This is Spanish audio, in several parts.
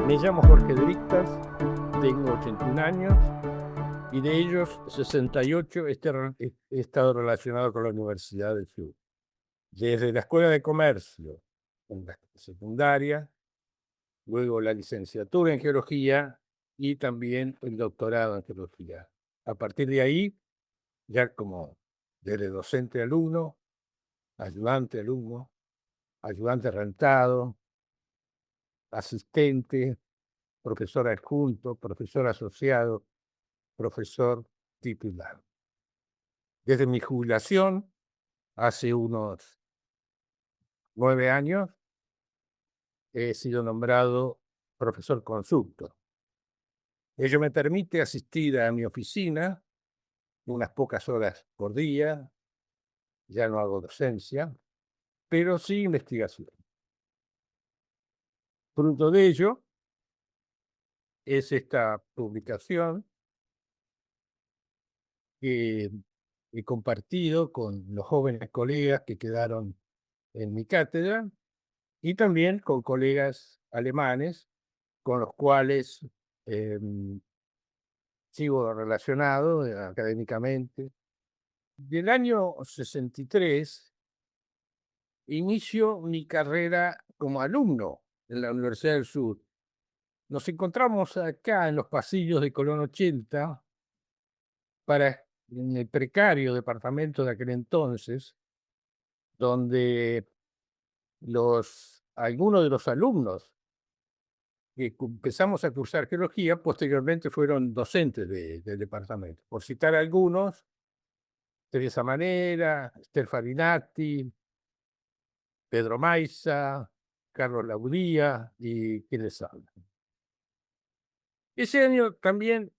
Me llamo Jorge Drictas, tengo 81 años y de ellos 68 he estado relacionado con la Universidad del Sur. Desde la Escuela de Comercio, en la secundaria, luego la licenciatura en Geología y también el doctorado en Geología. A partir de ahí, ya como desde docente alumno, ayudante alumno, ayudante rentado, asistente, profesor adjunto, profesor asociado, profesor titular. Desde mi jubilación, hace unos 9 años, he sido nombrado profesor consultor. Ello me permite asistir a mi oficina unas pocas horas por día, ya no hago docencia, pero sí investigación. Fruto de ello es esta publicación que he compartido con los jóvenes colegas que quedaron en mi cátedra y también con colegas alemanes con los cuales sigo relacionado académicamente. Del año 63 inicio mi carrera como alumno en la Universidad del Sur. Nos encontramos acá en los pasillos de Colón 80 en el precario departamento de aquel entonces, donde algunos de los alumnos que empezamos a cursar geología, posteriormente fueron docentes del departamento. Por citar algunos, Teresa Manera, Esther Farinati, Pedro Maiza, Carlos Laudía y quien les habla. Ese año también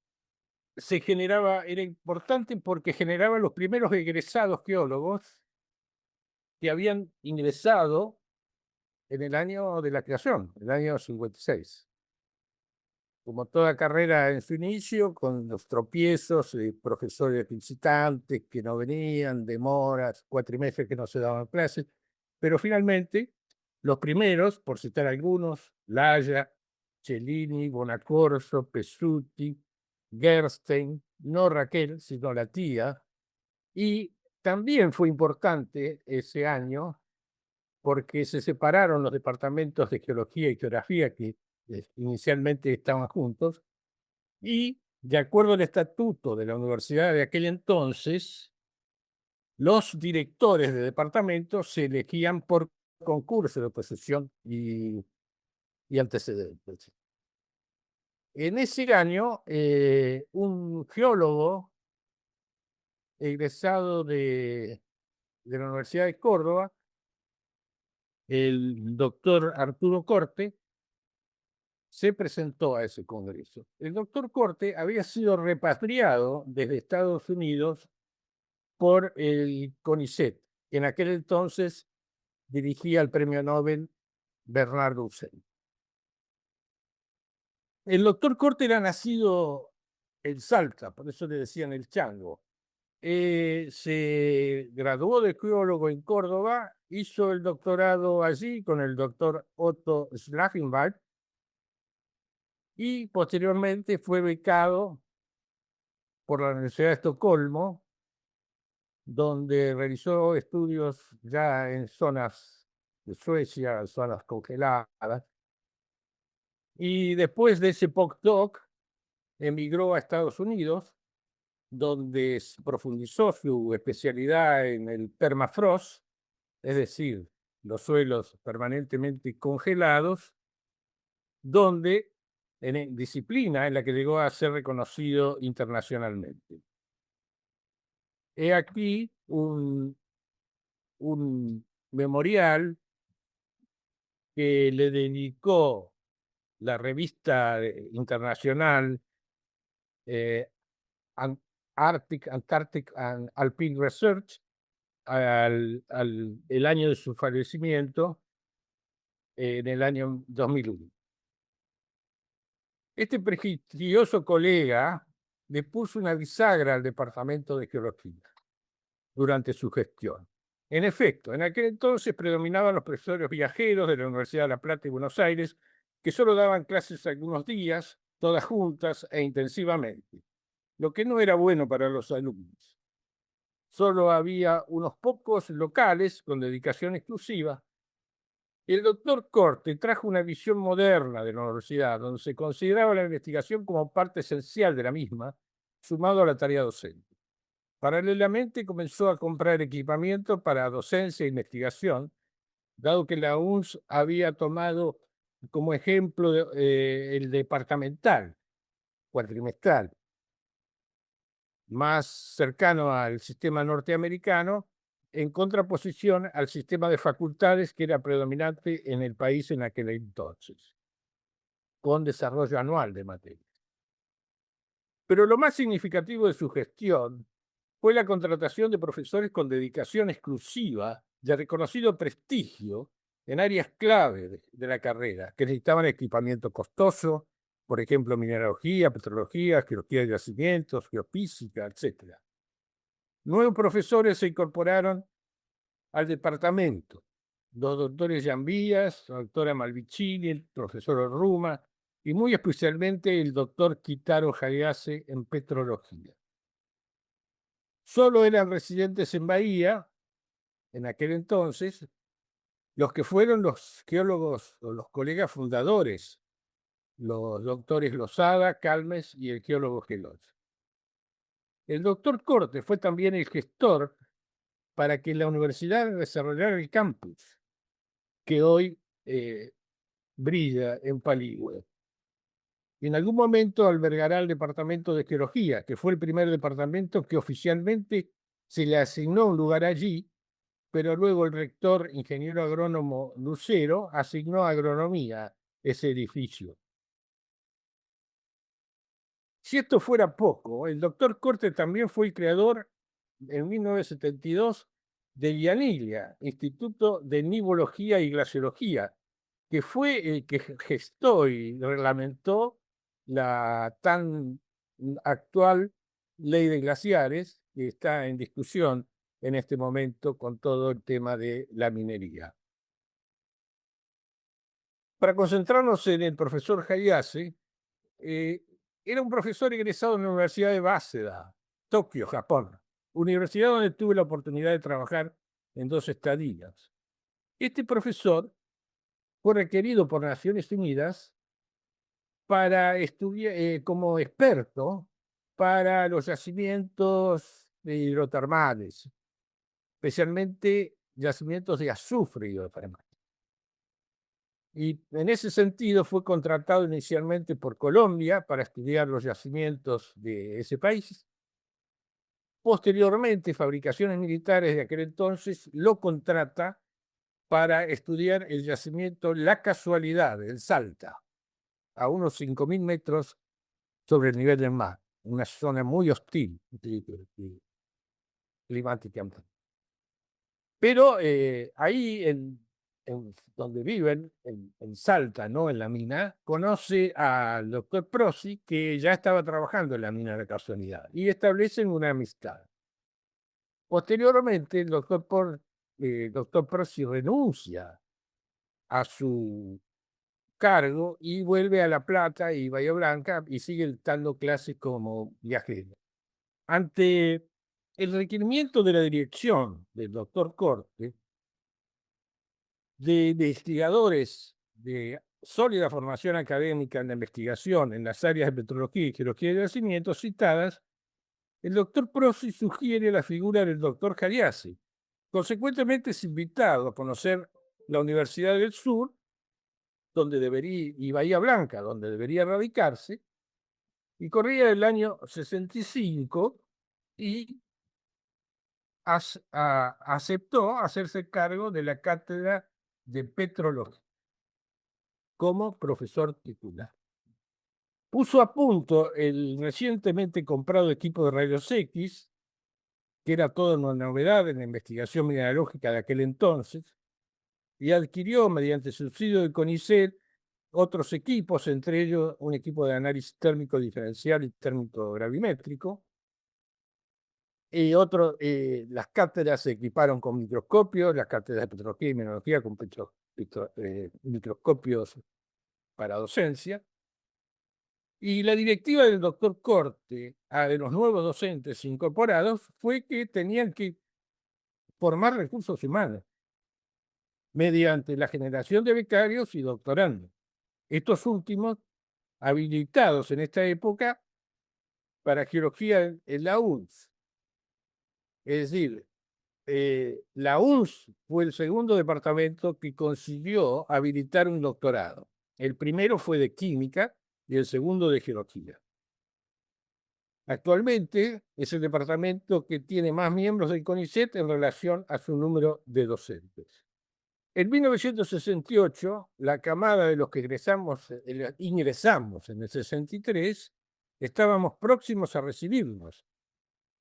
era importante porque generaba los primeros egresados geólogos que habían ingresado en el año de la creación, el año 56. Como toda carrera en su inicio, con los tropiezos, profesores visitantes que no venían, demoras, cuatrimestres que no se daban clases, pero finalmente los primeros, por citar algunos, Laya, Cellini, Bonacorso, Pesuti, Gerstein, no Raquel, sino la tía, y también fue importante ese año porque se separaron los departamentos de geología y geografía que inicialmente estaban juntos, y de acuerdo al estatuto de la universidad de aquel entonces, los directores de departamentos se elegían por concurso de oposición y antecedentes. En ese año, un geólogo egresado de la Universidad de Córdoba, el doctor Arturo Corte, se presentó a ese congreso. El doctor Corte había sido repatriado desde Estados Unidos por el CONICET, que en aquel entonces dirigía el premio Nobel Bernardo Hussein. El doctor Corte era nacido en Salta, por eso le decían el Chango. Se graduó de geólogo en Córdoba, hizo el doctorado allí con el doctor Otto Schlachenbach y posteriormente fue becado por la Universidad de Estocolmo, donde realizó estudios ya en zonas de Suecia, zonas congeladas, y después de ese postdoc emigró a Estados Unidos, donde profundizó su especialidad en el permafrost, es decir, los suelos permanentemente congelados, donde en disciplina en la que llegó a ser reconocido internacionalmente. He aquí un memorial que le dedicó la revista internacional Antarctic and Alpine Research el año de su fallecimiento, en el año 2001. Este prestigioso colega le puso una bisagra al Departamento de Geología durante su gestión. En efecto, en aquel entonces predominaban los profesores viajeros de la Universidad de La Plata y Buenos Aires, que solo daban clases algunos días, todas juntas e intensivamente, lo que no era bueno para los alumnos. Solo había unos pocos locales con dedicación exclusiva. El doctor Corte trajo una visión moderna de la universidad, donde se consideraba la investigación como parte esencial de la misma, sumado a la tarea docente. Paralelamente comenzó a comprar equipamiento para docencia e investigación, dado que la UNS había tomado como ejemplo el departamental, cuatrimestral, más cercano al sistema norteamericano, en contraposición al sistema de facultades que era predominante en el país en aquel entonces, con desarrollo anual de materias. Pero lo más significativo de su gestión fue la contratación de profesores con dedicación exclusiva de reconocido prestigio en áreas clave de la carrera, que necesitaban equipamiento costoso, por ejemplo, mineralogía, petrología, geología de yacimientos, geofísica, etc. Nuevos profesores se incorporaron al departamento: los doctores Yambías, la doctora Malvicini, el profesor Ruma y muy especialmente el doctor Kitaro Hayase en petrología. Solo eran residentes en Bahía, en aquel entonces, los que fueron los geólogos o los colegas fundadores, los doctores Lozada, Calmes y el geólogo Gelot. El doctor Corte fue también el gestor para que la universidad desarrollara el campus, que hoy brilla en Paligüe. En algún momento albergará el departamento de geología, que fue el primer departamento que oficialmente se le asignó un lugar allí, pero luego el rector, ingeniero agrónomo Lucero, asignó a agronomía ese edificio. Si esto fuera poco, el doctor Corte también fue el creador, en 1972, de IANIGLIA, Instituto de Nivología y Glaciología, que fue el que gestó y reglamentó la tan actual ley de glaciares, que está en discusión en este momento con todo el tema de la minería. Para concentrarnos en el profesor Hayase, era un profesor egresado en la Universidad de Waseda, Tokio, Japón, universidad donde tuve la oportunidad de trabajar en 2 estadías. Este profesor fue requerido por Naciones Unidas para estudiar como experto para los yacimientos hidrotermales, especialmente yacimientos de azufre hidrotermal. Y en ese sentido fue contratado inicialmente por Colombia para estudiar los yacimientos de ese país. Posteriormente, Fabricaciones Militares de aquel entonces lo contrata para estudiar el yacimiento La Casualidad, en Salta, a unos 5.000 metros sobre el nivel del mar, una zona muy hostil climáticamente. Pero ahí, en donde viven, en Salta, ¿no? En la mina, conoce al doctor Prosi, que ya estaba trabajando en la mina de La Casualidad, y establecen una amistad. Posteriormente, el doctor Prosi renuncia a su cargo y vuelve a La Plata y Bahía Blanca y sigue dando clases como viajero. Ante el requerimiento de la dirección del doctor Corte de investigadores de sólida formación académica en la investigación en las áreas de petrología y geología de yacimientos citadas, el doctor Prosi sugiere la figura del doctor Hayase. Consecuentemente es invitado a conocer la Universidad del Sur, y Bahía Blanca, donde debería radicarse, y corría el año 65 y aceptó hacerse cargo de la cátedra de petrología como profesor titular. Puso a punto el recientemente comprado equipo de rayos X, que era toda una novedad en la investigación mineralógica de aquel entonces, y adquirió, mediante subsidio del CONICET, otros equipos, entre ellos un equipo de análisis térmico diferencial y térmico gravimétrico, y las cátedras se equiparon con microscopios, las cátedras de petrología y mineralogía con microscopios para docencia, y la directiva del doctor Corte de los nuevos docentes incorporados fue que tenían que formar recursos humanos mediante la generación de becarios y doctorandos. Estos últimos habilitados en esta época para geología en la UNS. Es decir, la UNS fue el segundo departamento que consiguió habilitar un doctorado. El primero fue de química y el segundo de geología. Actualmente es el departamento que tiene más miembros del CONICET en relación a su número de docentes. En 1968, la camada de los que ingresamos en el 63, estábamos próximos a recibirnos,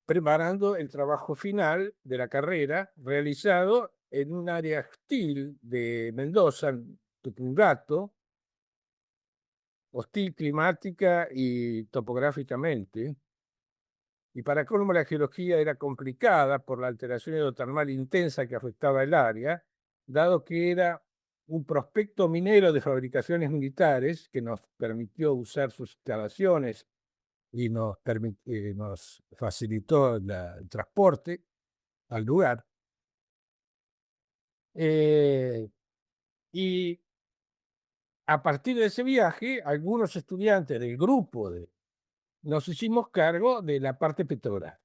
preparando el trabajo final de la carrera realizado en un área hostil de Mendoza, Tupungato, hostil climática y topográficamente. Y para colmo la geología era complicada por la alteración hidrotermal intensa que afectaba el área, dado que era un prospecto minero de fabricaciones militares que nos permitió usar sus instalaciones y nos facilitó el transporte al lugar. Y a partir de ese viaje, algunos estudiantes del grupo nos hicimos cargo de la parte petrolera.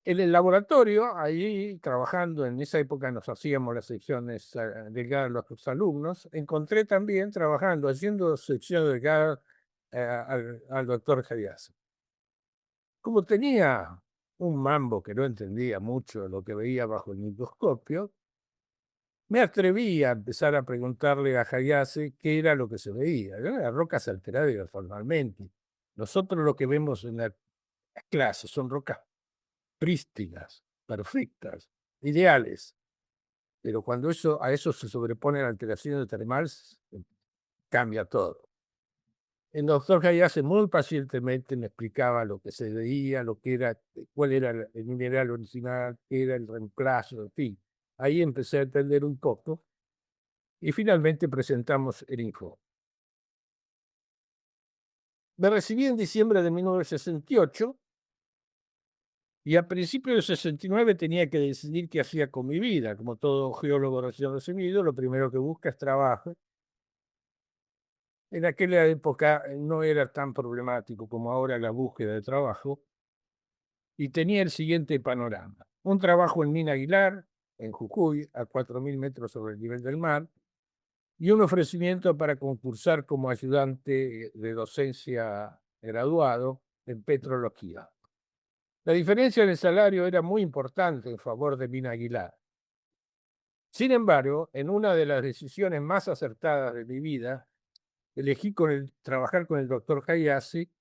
En el laboratorio, ahí trabajando, en esa época nos hacíamos las secciones delgadas a los alumnos, encontré también trabajando, haciendo secciones delgadas al doctor Javias. Como tenía un mambo que no entendía mucho lo que veía bajo el microscopio, me atreví a empezar a preguntarle a Hayase qué era lo que se veía. Las rocas alteradas formalmente. Nosotros lo que vemos en la clase son rocas prístinas, perfectas, ideales. Pero cuando a eso se sobreponen alteraciones termales, cambia todo. El doctor Hayase muy pacientemente me explicaba lo que se veía, lo que era, cuál era el mineral original, qué era el reemplazo, en fin. Ahí empecé a entender un poco y finalmente presentamos el informe. Me recibí en diciembre de 1968 y a principios del 69 tenía que decidir qué hacía con mi vida. Como todo geólogo recién recibido, lo primero que busca es trabajo. En aquella época no era tan problemático como ahora la búsqueda de trabajo y tenía el siguiente panorama. Un trabajo en Mina Aguilar, en Jujuy, a 4.000 metros sobre el nivel del mar, y un ofrecimiento para concursar como ayudante de docencia graduado en petrología. La diferencia en el salario era muy importante en favor de Mina Aguilar. Sin embargo, en una de las decisiones más acertadas de mi vida, elegí trabajar con el doctor Hayase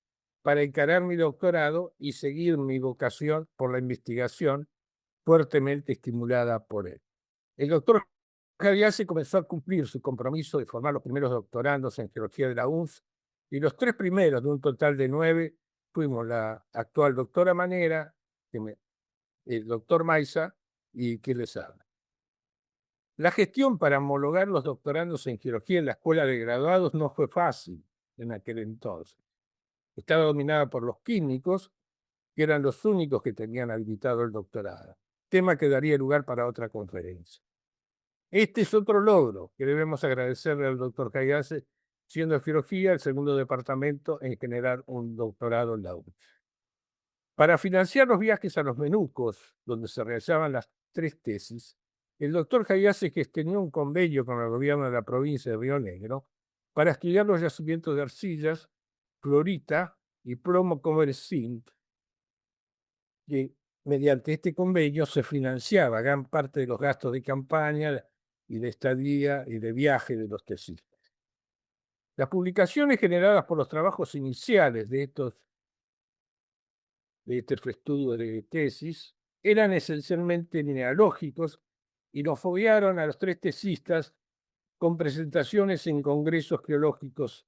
para encarar mi doctorado y seguir mi vocación por la investigación fuertemente estimulada por él. El doctor Hayase comenzó a cumplir su compromiso de formar los primeros doctorandos en geología de la UNS y los 3 primeros de un total de 9 fuimos la actual doctora Manera, el doctor Maiza y quien les habla. La gestión para homologar los doctorandos en geología en la escuela de graduados no fue fácil en aquel entonces. Estaba dominada por los químicos, que eran los únicos que tenían habilitado el doctorado, tema que daría lugar para otra conferencia. Este es otro logro que debemos agradecerle al doctor Hayase, siendo geología el segundo departamento en generar un doctorado en la UNS. Para financiar los viajes a los Menucos, donde se realizaban las 3 tesis, el doctor Hayase gestionó un convenio con el gobierno de la provincia de Río Negro para estudiar los yacimientos de arcillas, clorita y plomo cobre zinc, que mediante este convenio se financiaba gran parte de los gastos de campaña y de estadía y de viaje de los tesistas. Las publicaciones generadas por los trabajos iniciales de este estudio de tesis eran esencialmente genealógicos y nos foguearon a los 3 tesistas con presentaciones en congresos geológicos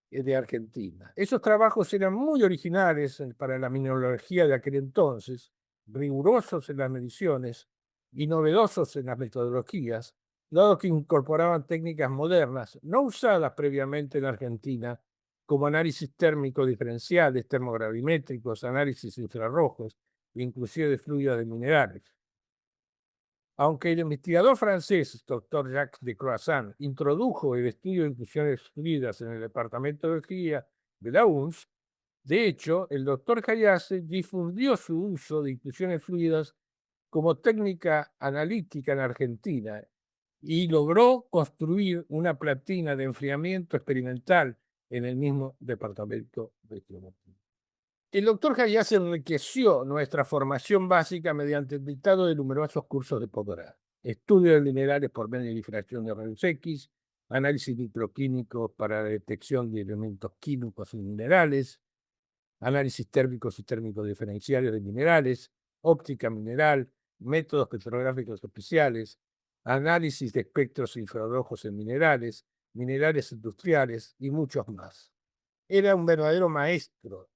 de Argentina. Esos trabajos eran muy originales para la mineralogía de aquel entonces, rigurosos en las mediciones y novedosos en las metodologías, dado que incorporaban técnicas modernas, no usadas previamente en Argentina, como análisis térmico diferenciales, termogravimétricos, análisis infrarrojos, inclusive de fluidos de minerales. Aunque el investigador francés, doctor Jacques de Croissant, introdujo el estudio de inclusiones fluidas en el departamento de geología de la UNS, de hecho, el doctor Hayace difundió su uso de inclusiones fluidas como técnica analítica en Argentina y logró construir una platina de enfriamiento experimental en el mismo departamento de geología. El doctor Hayace enriqueció nuestra formación básica mediante el dictado de numerosos cursos de posgrado. Estudio de minerales por medio de difracción de rayos X, análisis microquímico para la detección de elementos químicos en minerales, análisis térmicos y térmicos diferenciales de minerales, óptica mineral, métodos petrográficos especiales, análisis de espectros infrarrojos en minerales, minerales industriales y muchos más. Era un verdadero maestro.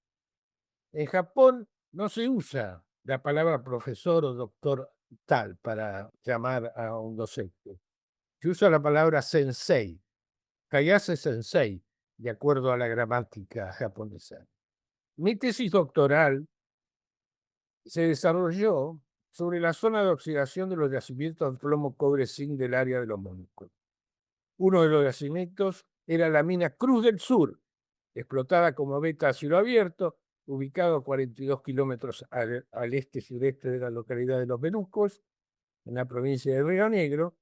En Japón no se usa la palabra profesor o doctor tal para llamar a un docente. Se usa la palabra sensei, Hayase sensei, de acuerdo a la gramática japonesa. Mi tesis doctoral se desarrolló sobre la zona de oxidación de los yacimientos de plomo, cobre, zinc del área de los Mónaco. Uno de los yacimientos era la mina Cruz del Sur, explotada como beta a cielo abierto, ubicado a 42 kilómetros al este-sureste de la localidad de Los Benucos, en la provincia de Río Negro.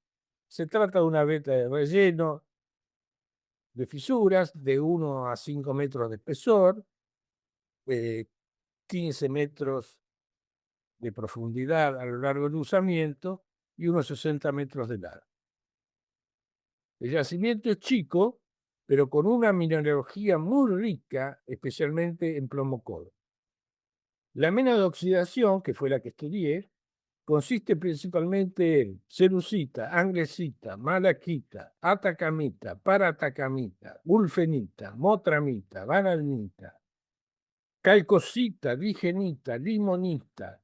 Se trata de una beta de relleno de fisuras de 1 a 5 metros de espesor, 15 metros de profundidad a lo largo del usamiento y unos 60 metros de largo. El yacimiento es chico, pero con una mineralogía muy rica, especialmente en plomo cobre. La mena de oxidación, que fue la que estudié, consiste principalmente en cerucita, anglesita, malaquita, atacamita, paratacamita, ulfenita, motramita, banalnita, calcosita, digenita, limonita,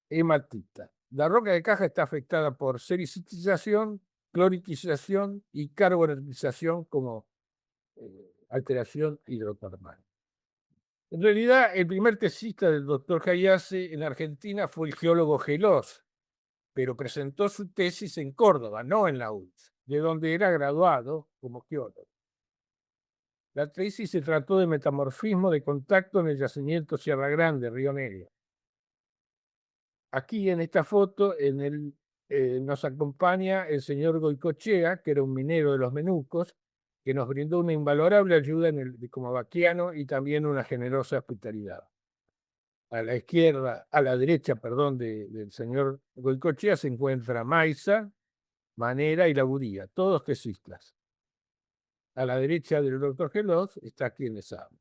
hematita. La roca de caja está afectada por sericitización, cloritización y carbonatización como alteración hidrotermal. En realidad, el primer tesista del doctor Hayace en Argentina fue el geólogo Gelós, pero presentó su tesis en Córdoba, no en la UNS, de donde era graduado como geólogo. La tesis se trató de metamorfismo de contacto en el yacimiento Sierra Grande, Río Negro. Aquí en esta foto nos acompaña el señor Goicochea, que era un minero de los Menucos, que nos brindó una invalorable ayuda como vaquiano y también una generosa hospitalidad. A la izquierda, a la derecha, perdón, del señor Goicochea se encuentra Maiza, Manera y La Budía, todos tesistas. A la derecha del doctor Gelós está quien les habla.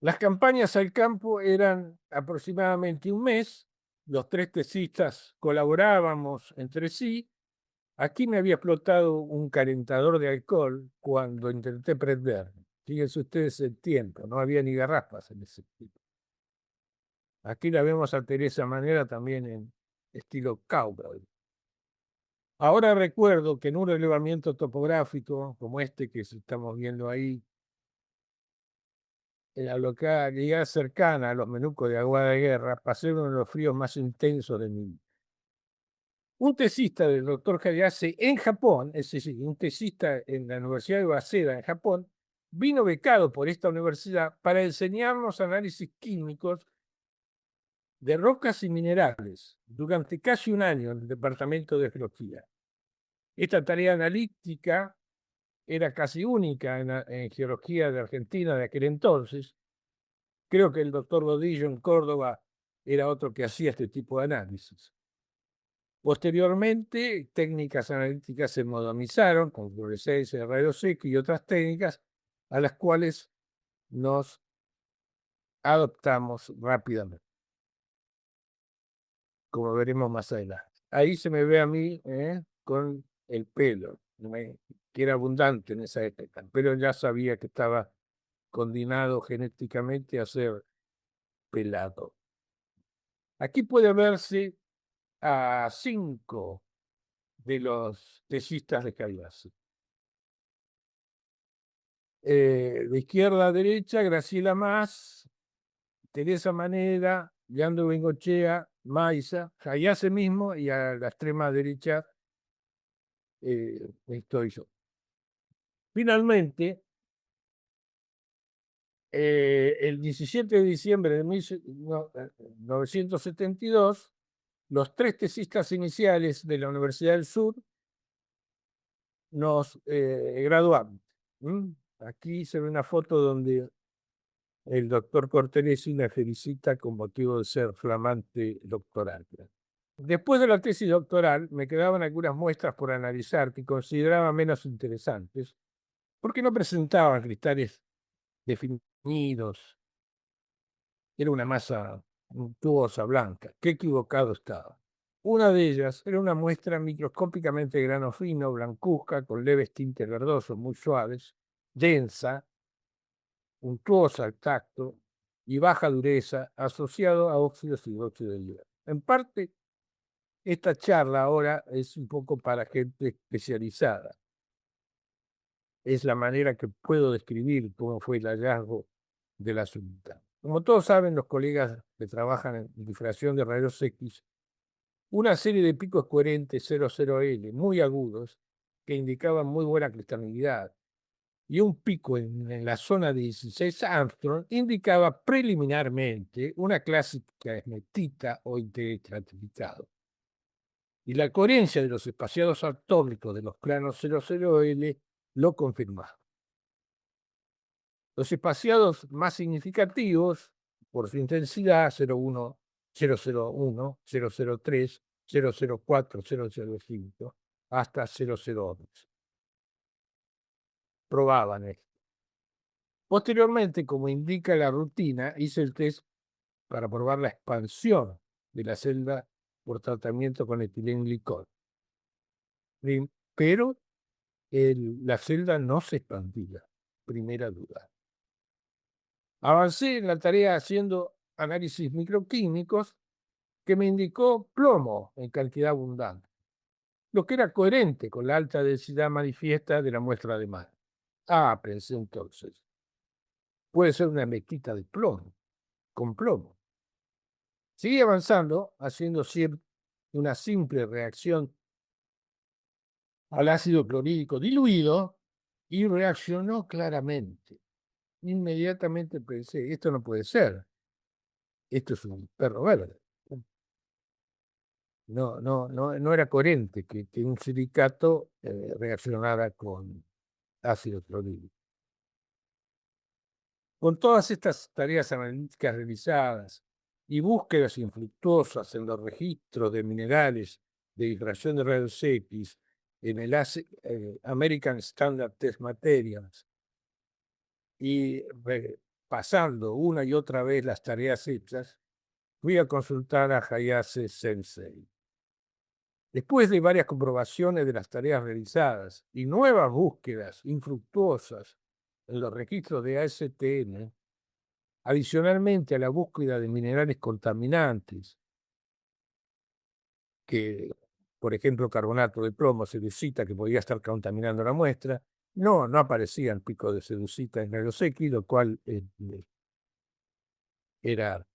Las campañas al campo eran aproximadamente un mes. Los tres tesistas colaborábamos entre sí. Aquí me había explotado un calentador de alcohol cuando intenté prender. Fíjense ustedes el tiempo, no había ni garrafas en ese tiempo. Aquí la vemos a Teresa Manera también en estilo cowboy. Ahora recuerdo que en un relevamiento topográfico como este que estamos viendo ahí, en la localidad cercana a los Menucos de Aguada de Guerra, pasé uno de los fríos más intensos de mi vida. Un tesista del doctor Hayace en Japón, es decir, un tesista en la Universidad de Waseda en Japón, vino becado por esta universidad para enseñarnos análisis químicos de rocas y minerales durante casi un año en el departamento de geología. Esta tarea analítica era casi única en geología de Argentina de aquel entonces. Creo que el doctor Godillo en Córdoba era otro que hacía este tipo de análisis. Posteriormente, técnicas analíticas se modernizaron con fluorescencia, rayos X y otras técnicas a las cuales nos adoptamos rápidamente, como veremos más adelante. Ahí se me ve a mí con el pelo, que era abundante en esa época, pero ya sabía que estaba condenado genéticamente a ser pelado. Aquí puede verse a 5 de los tesistas de Hayashi. De izquierda a derecha, Graciela Más, Teresa Manera, Leandro Bengochea, Maiza, Hayashi mismo, y a la extrema derecha estoy yo. Finalmente, el 17 de diciembre de 1972, los 3 tesistas iniciales de la Universidad del Sur nos graduamos. Aquí se ve una foto donde el doctor Cortelesi me felicita con motivo de ser flamante doctoral. Después de la tesis doctoral, me quedaban algunas muestras por analizar que consideraba menos interesantes, porque no presentaban cristales definidos. Era una masa untuosa, blanca. Qué equivocado estaba. Una de ellas era una muestra microscópicamente de grano fino, blancuzca, con leves tintes verdosos muy suaves, densa, untuosa al tacto y baja dureza, asociado a óxidos y óxido de hierro. En parte, esta charla ahora es un poco para gente especializada. Es la manera que puedo describir cómo fue el hallazgo de la sunita. Como todos saben, los colegas que trabajan en difracción de rayos X, una serie de picos coherentes 00L muy agudos que indicaban muy buena cristalinidad y un pico en la zona de 16 Armstrong indicaba preliminarmente una clásica esmetita o interestratificado. Y la coherencia de los espaciados atómicos de los planos 00L lo confirmaba. Los espaciados más significativos por su intensidad 0,1, 0,01, 0,03, 0,04, 0,05 hasta 0,011. Probaban esto. Posteriormente, como indica la rutina, hice el test para probar la expansión de la celda por tratamiento con etilenglicol. Pero la celda no se expandía. Primera duda. Avancé en la tarea haciendo análisis microquímicos que me indicó plomo en cantidad abundante, lo que era coherente con la alta densidad manifiesta de la muestra de mar. Ah, pensé entonces, puede ser una mezquita de plomo, con plomo. Seguí avanzando, haciendo una simple reacción al ácido clorhídrico diluido y reaccionó claramente. Inmediatamente pensé, esto no puede ser, esto es un perro verde. No era coherente que un silicato reaccionara con ácido clorhídrico. Con todas estas tareas analíticas realizadas y búsquedas infructuosas en los registros de minerales de difracción de rayos X en el American Standard Test Materials y pasando una y otra vez las tareas hechas, fui a consultar a Hayase Sensei. Después de varias comprobaciones de las tareas realizadas y nuevas búsquedas infructuosas en los registros de ASTM, adicionalmente a la búsqueda de minerales contaminantes, que, por ejemplo, carbonato de plomo, seducita, que podía estar contaminando la muestra, no aparecían picos de seducita en rayos X, lo cual era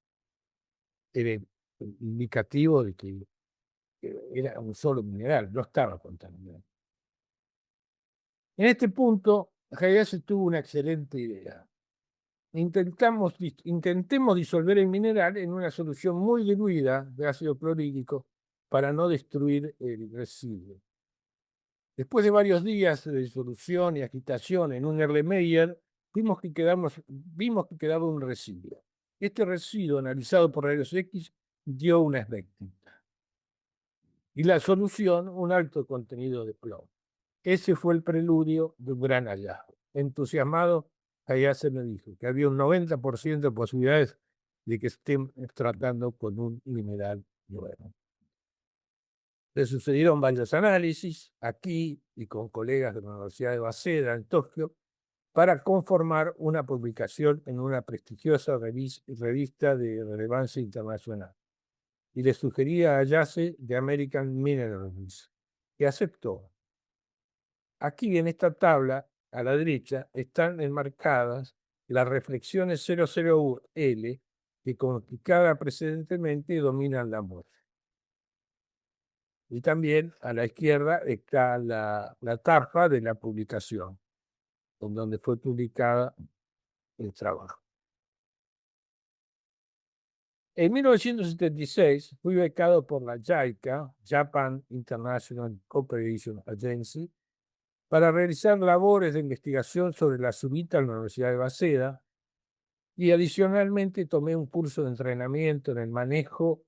indicativo de que era un solo mineral, no estaba contaminado. En este punto, Hayashi tuvo una excelente idea. Intentemos disolver el mineral en una solución muy diluida de ácido clorhídrico para no destruir el residuo. Después de varios días de disolución y agitación en un Erlenmeyer, vimos que quedaba un residuo. Este residuo, analizado por rayos X, dio una esmectita. Y la solución, un alto contenido de plomo. Ese fue el preludio de un gran hallazgo. Entusiasmado, Hayashi me dijo que había un 90% de posibilidades de que estén tratando con un mineral nuevo. Le sucedieron varios análisis aquí y con colegas de la Universidad de Waseda en Tokio para conformar una publicación en una prestigiosa revista de relevancia internacional. Y le sugería a Hayashi The American Minerals, que aceptó. Aquí en esta tabla, a la derecha, están enmarcadas las reflexiones 00L que, como explicaba precedentemente, dominan la muestra. Y también a la izquierda está la tapa de la publicación, en donde fue publicada el trabajo. En 1976 fui becado por la JICA, Japan International Cooperation Agency, para realizar labores de investigación sobre la subita en la Universidad de Waseda y adicionalmente tomé un curso de entrenamiento en el manejo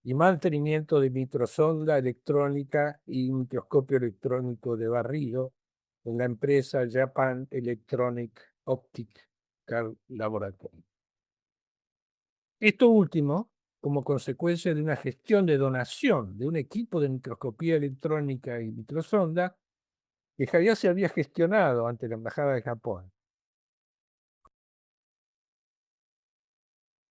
y mantenimiento de microsonda electrónica y microscopio electrónico de barrido en la empresa Japan Electronic Optical Laboratory. Esto último, como consecuencia de una gestión de donación de un equipo de microscopía electrónica y microsonda que ya se había gestionado ante la Embajada de Japón.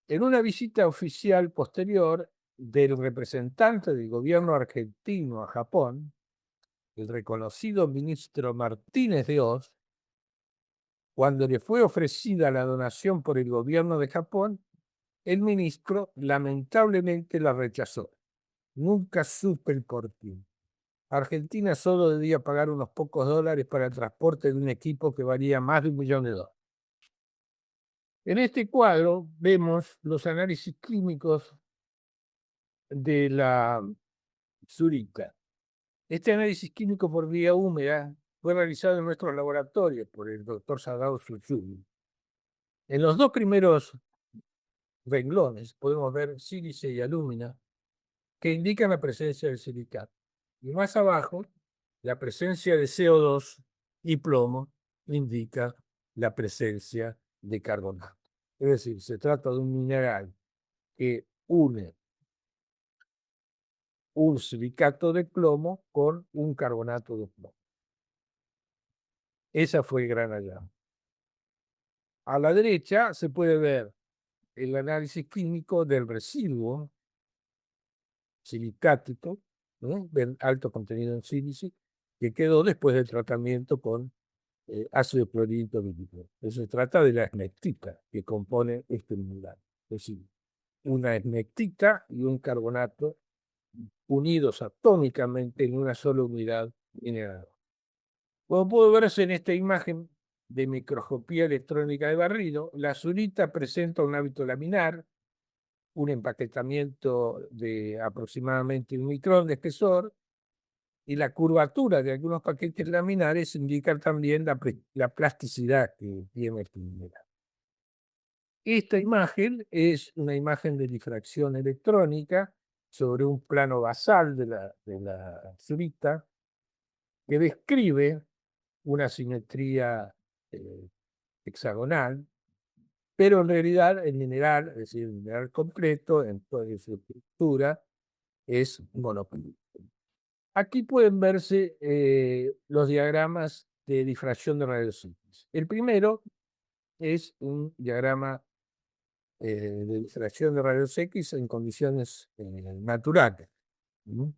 En una visita oficial posterior del representante del gobierno argentino a Japón, el reconocido ministro Martínez de Oz, cuando le fue ofrecida la donación por el gobierno de Japón, el ministro lamentablemente la rechazó. Nunca supe el porqué. Argentina solo debía pagar unos pocos dólares para el transporte de un equipo que valía más de $1.000.000. En este cuadro vemos los análisis clínicos de la Zurita. Este análisis químico por vía húmeda fue realizado en nuestros laboratorios por el doctor Sadao Tsutsui. En los dos primeros renglones podemos ver sílice y alúmina que indican la presencia del silicato. Y más abajo, la presencia de CO2 y plomo indica la presencia de carbonato. Es decir, se trata de un mineral que une un silicato de plomo con un carbonato de plomo. Esa fue el gran hallazgo. A la derecha se puede ver el análisis clínico del residuo silicático, ¿no? De alto contenido en sílice, que quedó después del tratamiento con ácido clorhídrico líquido. Se trata de la esmectita que compone este mineral. Es decir, una esmectita y un carbonato unidos atómicamente en una sola unidad mineral. Como puede verse en esta imagen de microscopía electrónica de barrido, la azulita presenta un hábito laminar, un empaquetamiento de aproximadamente 1 micrón de espesor, y la curvatura de algunos paquetes laminares indican también la plasticidad que tiene este mineral. Esta imagen es una imagen de difracción electrónica sobre un plano basal de la azulita que describe una simetría hexagonal, pero en realidad el mineral, es decir, el mineral completo en toda su estructura, es monoclínico. Aquí pueden verse los diagramas de difracción de rayos X. El primero es un diagrama de difracción de rayos X en condiciones naturales, ¿no?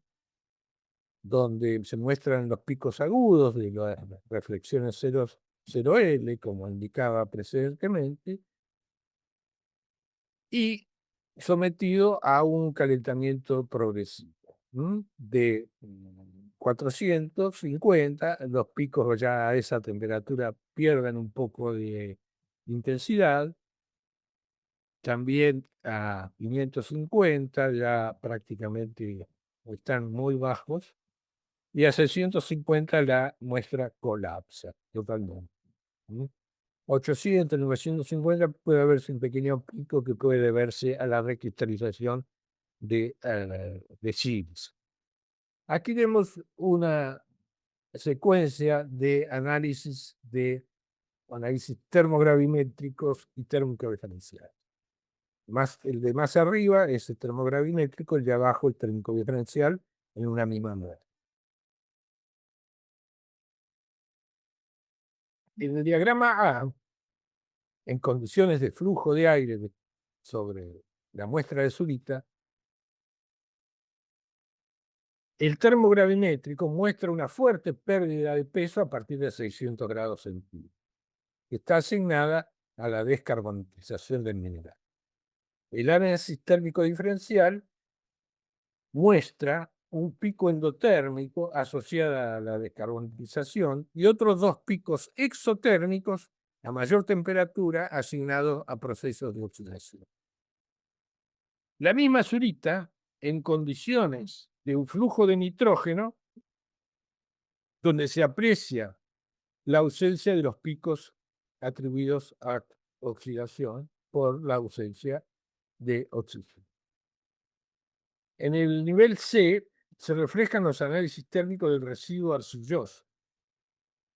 Donde se muestran los picos agudos de las reflexiones 0L, como indicaba precedentemente, y sometido a un calentamiento progresivo de 450, los picos ya a esa temperatura pierden un poco de intensidad, también a 550 ya prácticamente están muy bajos, y a 650 la muestra colapsa totalmente. 800, 950 puede verse un pequeño pico que puede verse a la recristalización de Gibbs. Aquí vemos una secuencia de análisis termogravimétricos y térmico-diferenciales. El de más arriba es el termogravimétrico, el de abajo el térmico-diferencial en una misma muestra. En el diagrama A, en condiciones de flujo de aire sobre la muestra de Zurita, El termogravimétrico muestra una fuerte pérdida de peso a partir de 600 grados centígrados, que está asignada a la descarbonización del mineral. El análisis térmico diferencial muestra un pico endotérmico asociado a la descarbonización y otros dos picos exotérmicos a mayor temperatura asignados a procesos de oxidación. La misma azurita, en condiciones de un flujo de nitrógeno, donde se aprecia la ausencia de los picos atribuidos a oxidación por la ausencia de oxígeno. En el nivel C se reflejan los análisis térmicos del residuo arcilloso.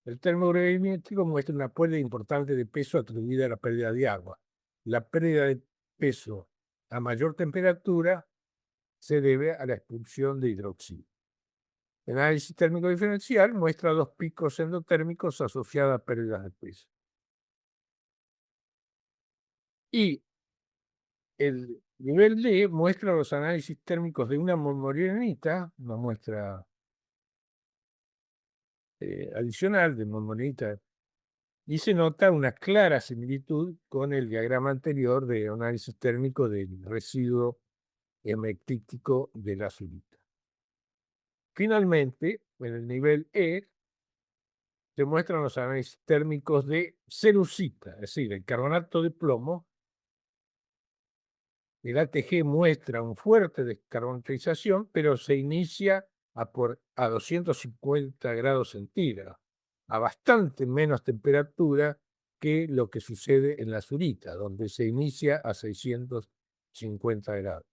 El termogravimétrico muestra una pérdida importante de peso atribuida a la pérdida de agua. La pérdida de peso a mayor temperatura se debe a la expulsión de hidróxido. El análisis térmico diferencial muestra dos picos endotérmicos asociados a pérdidas de peso. Y el nivel D muestra los análisis térmicos de una monmorianita, una muestra adicional de monmorianita, y se nota una clara similitud con el diagrama anterior de análisis térmico del residuo hemectítico de la azurita. Finalmente, en el nivel E, se muestran los análisis térmicos de cerucita, es decir, el carbonato de plomo. El ATG muestra una fuerte descarbonización, pero se inicia a 250 grados centígrados, a bastante menos temperatura que lo que sucede en la azurita, donde se inicia a 650 grados.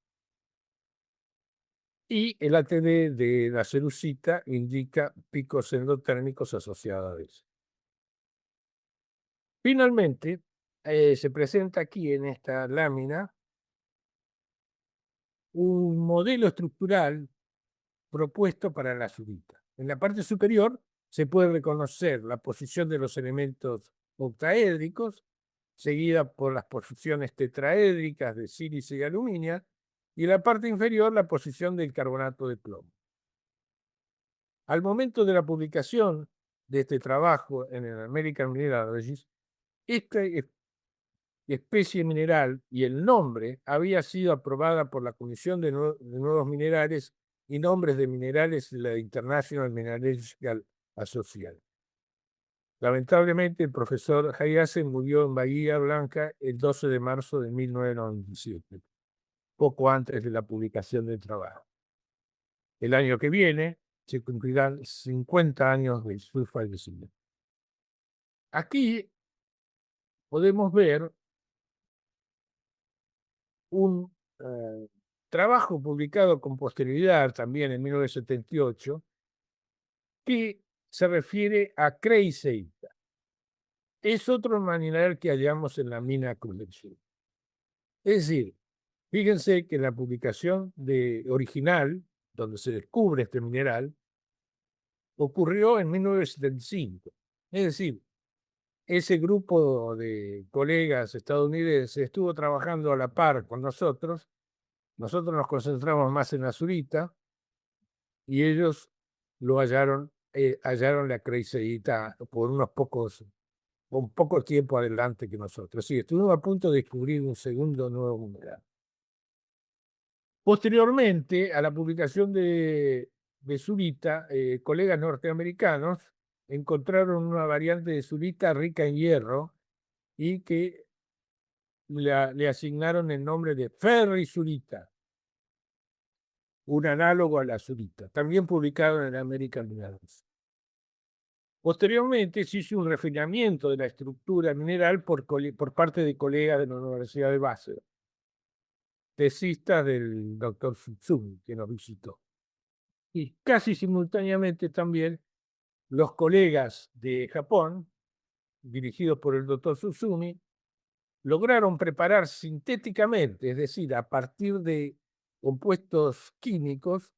Y el ATD de la cerucita indica picos endotérmicos asociados a eso. Finalmente, se presenta aquí en esta lámina un modelo estructural propuesto para la azurita. En la parte superior se puede reconocer la posición de los elementos octaédricos, seguida por las posiciones tetraédricas de sílice y aluminio, y en la parte inferior la posición del carbonato de plomo. Al momento de la publicación de este trabajo en el American Mineralogy, esta especie mineral y el nombre había sido aprobada por la Comisión de Nuevos Minerales y Nombres de Minerales de la International Mineralogical Association. Lamentablemente, el profesor Hayasen murió en Bahía Blanca el 12 de marzo de 1997, poco antes de la publicación del trabajo. El año que viene se cumplirán 50 años de su fallecimiento. Aquí podemos ver un trabajo publicado con posterioridad, también en 1978, que se refiere a Creuseita. Es otro mineral que hallamos en la mina Cruz del Sur. Es decir, fíjense que la publicación original, donde se descubre este mineral, ocurrió en 1975. Es decir, ese grupo de colegas estadounidenses estuvo trabajando a la par con nosotros. Nosotros nos concentramos más en la azurita y ellos lo hallaron la creuseita por un poco tiempo adelante que nosotros. Sí, estuvimos a punto de descubrir un segundo nuevo mineral. Posteriormente a la publicación de Zurita, colegas norteamericanos encontraron una variante de Zurita rica en hierro y que le asignaron el nombre de ferrizurita, un análogo a la azurita, también publicado en el American Minerals. Posteriormente se hizo un refinamiento de la estructura mineral por parte de colegas de la Universidad de Basel, tesistas del doctor Tsutsumi, que nos visitó. Y casi simultáneamente también los colegas de Japón, dirigidos por el doctor Tsutsumi, lograron preparar sintéticamente, es decir, a partir de compuestos químicos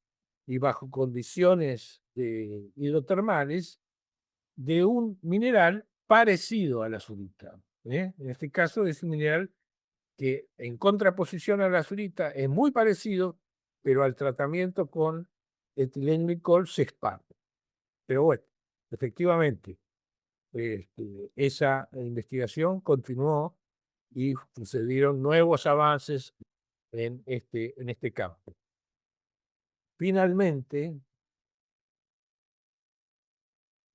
y bajo condiciones hidrotermales, de un mineral parecido a la azurita. En este caso es un mineral que en contraposición a la azurita es muy parecido, pero al tratamiento con etilenglicol se expande. Pero bueno, efectivamente, esa investigación continuó y sucedieron nuevos avances en este campo. Finalmente,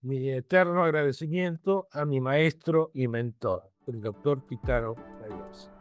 mi eterno agradecimiento a mi maestro y mentor, el doctor Kitaro Tayashi.